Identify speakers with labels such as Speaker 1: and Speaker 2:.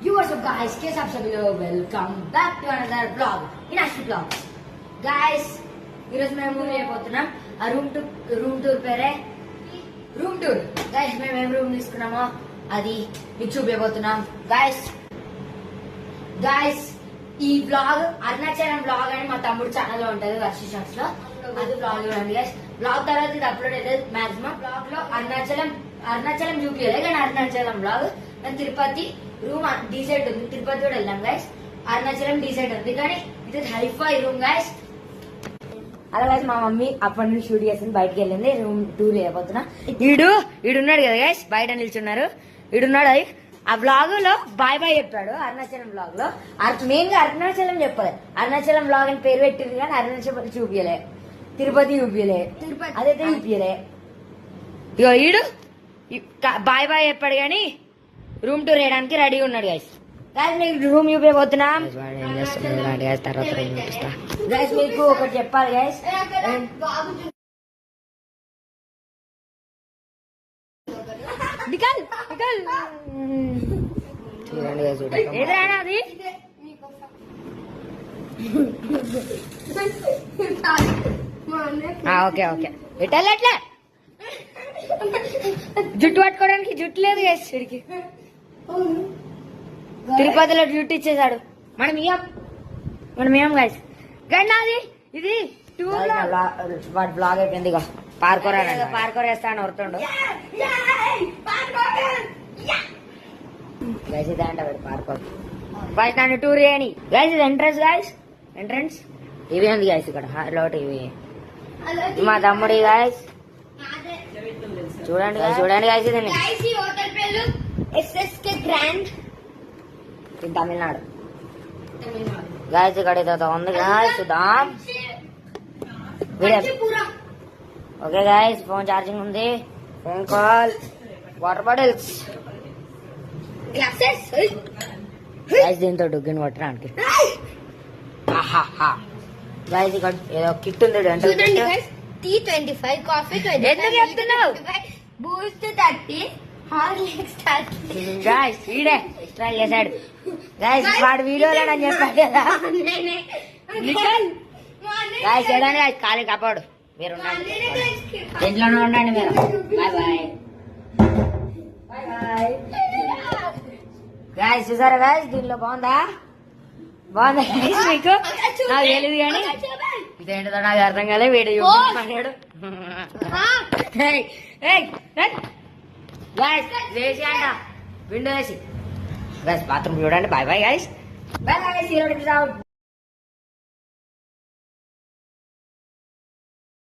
Speaker 1: What's up guys, कैसे आप सभी लोग welcome back to another blog ఇనాషి బ్లాగ్ గైస్ ఈరోజు మేము వెళ్ళిపోతున్నాం ఆ రూమ్ టూర్ పేరే రూమ్ టూర్ గైస్ మేము ఏం రూమ్ తీసుకున్నామో అది మీకు చూపించబోతున్నాం గైస్ ఈ బ్లాగ్ అరుణాచలం బ్లాగ్ అని మా తమ్ముడు ఛానల్ లో ఉంటది వర్షిషాక్స్ లో అది బ్లాగ్ చూడండి గైస్ బ్లాగ్ తర్వాత ఇది అప్లోడ్ అయితే మాక్సిమం బ్లాగ్ లో అరుణాచలం చూపించలేదు కానీ Arunachalam blog Tirupati room decent ఉంది తిరుపతి కూడా వెళ్ళాం గైస్ అరుణాచలం డీసెంట్ ఉంది కానీ ఇది హైఫై రూమ్ గైస్ అలాగే మా మమ్మీ అప్పటి నుంచి షూట్ చేసింది బయటకు వెళ్ళింది రూమ్ టూర్ చేయబోతున్నా ఈడున్నాడు కదా గైస్ బయట నిల్చున్నారు ఈడున్నాడు అది ఆ బ్లాగ్ లో బాయ్ చెప్పాడు అరుణాచలం బ్లాగ్ లో మెయిన్ గా అరుణాచలం చెప్పలేదు అరుణాచలం బ్లాగ్ అని పేరు పెట్టింది కానీ అరుణాచలం చూపించలే తిరుపతి చూపించలే అదైతే చూపించలే ఇగో ఈడు బాయ్ చెప్పాడు కానీ రూమ్ టూర్ వేయడానికి రెడీగా ఉన్నాడు గైస్ రూమ్ చూపించబోతున్నాం తర్వాత గైస్ మీకు ఒకటి చెప్పాలి గైస్ చూడండి గైస్ ఏదైనా అది ఓకే ఎట్లా జుట్టు పట్టుకోవడానికి జుట్టు లేదు గైస్ వీడికి తిరుపతిలో డ్యూటీ ఇచ్చేసాడు మనం ఏం గైస్ నాది ఇది వాడు బ్లాగ్ అయిపోయింది ఇక పార్కోర్ వేస్తాను వరుతుండు గైస్ ఇదే అంట పార్కోర్ గైస్ నన్ను టూర్ చేయని గైస్ ఇది ఎంట్రన్స్ ఇవి ఉంది గైస్ ఇక్కడ లోటు ఇవి మా తమ్ముడి గైస్ చూడండి గైస్ ఇదండి SSK grand in Tamil Nadu guys ఇక్కడ ఏదో ఉంది గైస్ చూద్దాం ఓకే గైస్ ఫోన్ ఛార్జింగ్ ఉంది phone call water bottles guys దీంతో డుగ్గిని కొట్టడానికి గైస్ ఇక్కడ ఏదో కిట్ ఉంది
Speaker 2: T25 కాఫీ
Speaker 1: ఎందుకు చెప్తున్నావు
Speaker 2: బూస్ట్ 30 హార్లిక్స్ 30
Speaker 1: గైస్ ఈడే ఎక్స్ట్రా చేశాడు గైస్ వాడు వీడియోలో అని చెప్పాడు కదా గైస్ చూడండి గైస్ ఖాళీ కాపాడు మీరు ఉండండి ఇంట్లోనే ఉండండి మీరు బాయ్ గైస్ చూసారా గైస్ దీనిలో బాగుందా గైస్ మీకు నాకు తెలియదు కానీ ఇదేంటిదో నాకు అర్థం కాలే వీడియో అన్నాడు గైస్ వేసి అంట విండో వేసి గైస్ బాత్రూమ్ చూడండి బాయ్ గైస్